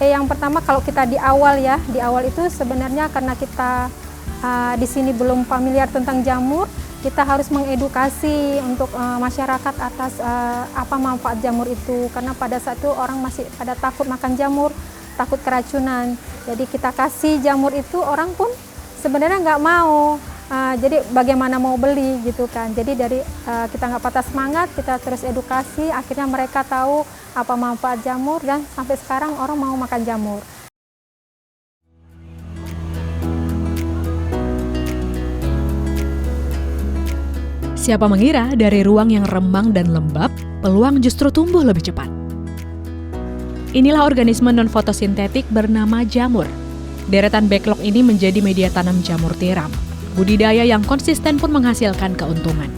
Yang pertama kalau kita di awal itu sebenarnya karena kita di sini belum familiar tentang jamur, kita harus mengedukasi untuk masyarakat atas apa manfaat jamur itu. Karena pada saat itu orang masih pada takut makan jamur, takut keracunan. Jadi kita kasih jamur itu, orang pun sebenarnya nggak mau. Jadi bagaimana mau beli gitu kan. Jadi dari kita nggak patah semangat, kita terus edukasi, akhirnya mereka tahu apa manfaat jamur dan sampai sekarang orang mau makan jamur. Siapa mengira dari ruang yang remang dan lembab, peluang justru tumbuh lebih cepat. Inilah organisme non-fotosintetik bernama jamur. Deretan backlog ini menjadi media tanam jamur tiram. Budidaya yang konsisten pun menghasilkan keuntungan.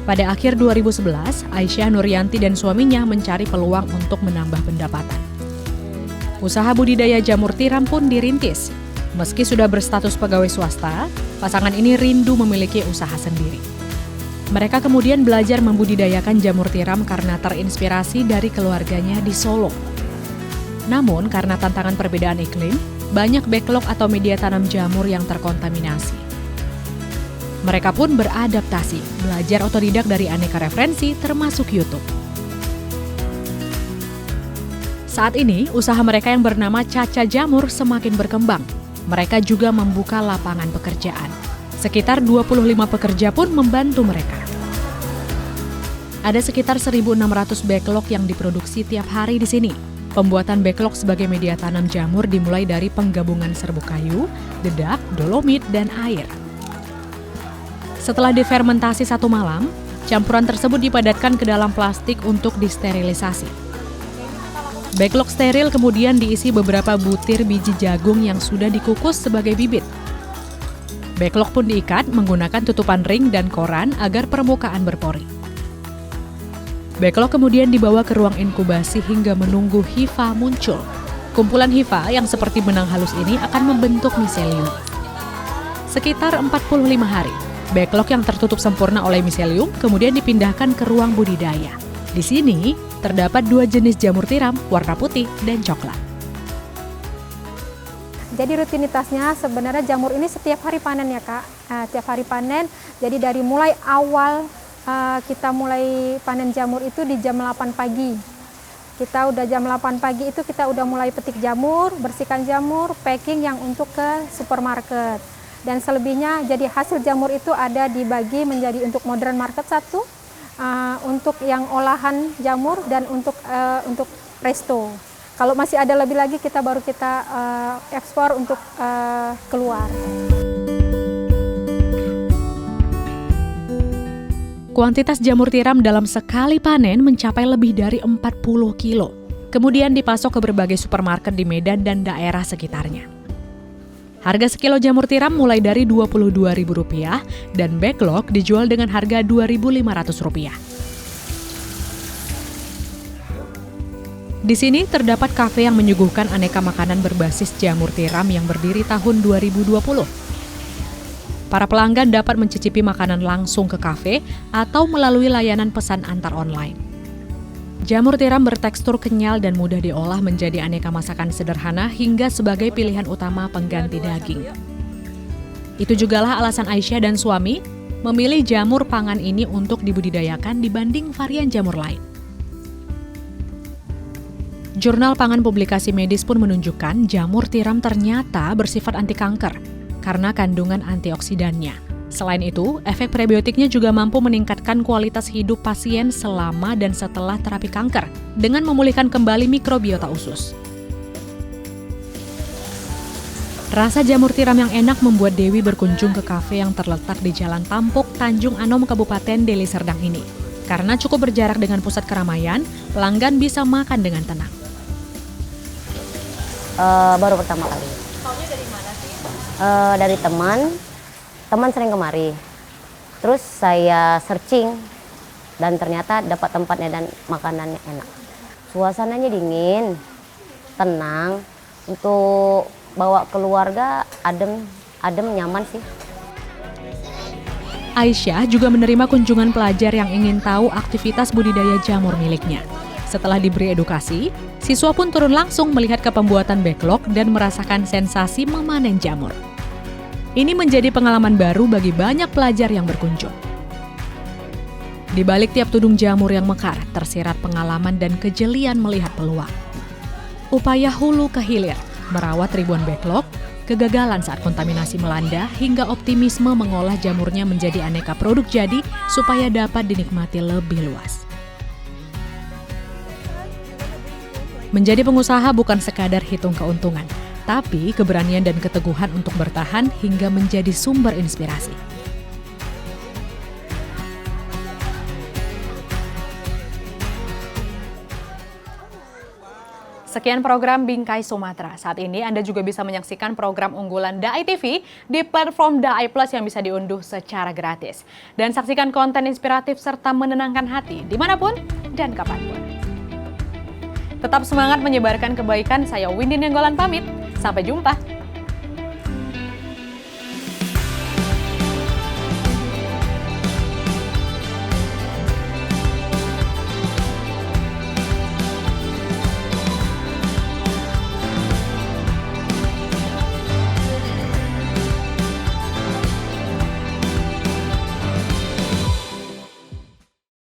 Pada akhir 2011, Aisyah Nuryanti dan suaminya mencari peluang untuk menambah pendapatan. Usaha budidaya jamur tiram pun dirintis. Meski sudah berstatus pegawai swasta, pasangan ini rindu memiliki usaha sendiri. Mereka kemudian belajar membudidayakan jamur tiram karena terinspirasi dari keluarganya di Solo. Namun, karena tantangan perbedaan iklim, banyak backlog atau media tanam jamur yang terkontaminasi. Mereka pun beradaptasi, belajar otodidak dari aneka referensi termasuk YouTube. Saat ini, usaha mereka yang bernama Caca Jamur semakin berkembang. Mereka juga membuka lapangan pekerjaan. Sekitar 25 pekerja pun membantu mereka. Ada sekitar 1.600 backlog yang diproduksi tiap hari di sini. Pembuatan backlog sebagai media tanam jamur dimulai dari penggabungan serbuk kayu, dedak, dolomit, dan air. Setelah difermentasi 1 malam, campuran tersebut dipadatkan ke dalam plastik untuk disterilisasi. Backlog steril kemudian diisi beberapa butir biji jagung yang sudah dikukus sebagai bibit. Backlog pun diikat menggunakan tutupan ring dan koran agar permukaan berpori. Backlog kemudian dibawa ke ruang inkubasi hingga menunggu hifa muncul. Kumpulan hifa yang seperti benang halus ini akan membentuk miselium. Sekitar 45 hari, backlog yang tertutup sempurna oleh miselium kemudian dipindahkan ke ruang budidaya. Di sini, terdapat 2 jenis jamur tiram, warna putih dan coklat. Jadi rutinitasnya sebenarnya jamur ini setiap hari panen ya Kak. Tiap hari panen, jadi dari mulai awal kita mulai panen jamur itu di jam 8 pagi. Kita udah jam 8 pagi itu kita udah mulai petik jamur, bersihkan jamur, packing yang untuk ke supermarket. Dan selebihnya jadi hasil jamur itu ada dibagi menjadi untuk modern market satu, untuk yang olahan jamur dan untuk resto. Kalau masih ada lebih lagi kita baru kita ekspor untuk keluar. Kuantitas jamur tiram dalam sekali panen mencapai lebih dari 40 kilo. Kemudian dipasok ke berbagai supermarket di Medan dan daerah sekitarnya. Harga sekilo jamur tiram mulai dari Rp22.000 dan backlog dijual dengan harga Rp2.500. Di sini terdapat kafe yang menyuguhkan aneka makanan berbasis jamur tiram yang berdiri tahun 2020. Para pelanggan dapat mencicipi makanan langsung ke kafe atau melalui layanan pesan antar online. Jamur tiram bertekstur kenyal dan mudah diolah menjadi aneka masakan sederhana hingga sebagai pilihan utama pengganti daging. Itu jugalah alasan Aisyah dan suami memilih jamur pangan ini untuk dibudidayakan dibanding varian jamur lain. Jurnal Pangan Publikasi Medis pun menunjukkan jamur tiram ternyata bersifat anti kanker karena kandungan antioksidannya. Selain itu, efek prebiotiknya juga mampu meningkatkan kualitas hidup pasien selama dan setelah terapi kanker dengan memulihkan kembali mikrobiota usus. Rasa jamur tiram yang enak membuat Dewi berkunjung ke kafe yang terletak di Jalan Tampuk, Tanjung Anom, Kabupaten Deli Serdang ini. Karena cukup berjarak dengan pusat keramaian, pelanggan bisa makan dengan tenang. Baru pertama kali. Taunya dari mana sih? Dari teman sering kemari. Terus saya searching dan ternyata dapat tempatnya dan makanannya enak. Suasananya dingin, tenang, untuk bawa keluarga adem nyaman sih. Aisyah juga menerima kunjungan pelajar yang ingin tahu aktivitas budidaya jamur miliknya. Setelah diberi edukasi, siswa pun turun langsung melihat ke pembuatan backlog dan merasakan sensasi memanen jamur. Ini menjadi pengalaman baru bagi banyak pelajar yang berkunjung. Di balik tiap tudung jamur yang mekar, tersirat pengalaman dan kejelian melihat peluang. Upaya hulu ke hilir, merawat ribuan backlog, kegagalan saat kontaminasi melanda, hingga optimisme mengolah jamurnya menjadi aneka produk jadi supaya dapat dinikmati lebih luas. Menjadi pengusaha bukan sekadar hitung keuntungan, tapi keberanian dan keteguhan untuk bertahan hingga menjadi sumber inspirasi. Sekian program Bingkai Sumatera. Saat ini Anda juga bisa menyaksikan program unggulan Dai TV di platform Dai Plus yang bisa diunduh secara gratis. Dan saksikan konten inspiratif serta menenangkan hati dimanapun dan kapanpun. Tetap semangat menyebarkan kebaikan, saya Windy Nenggolan pamit. Sampai jumpa.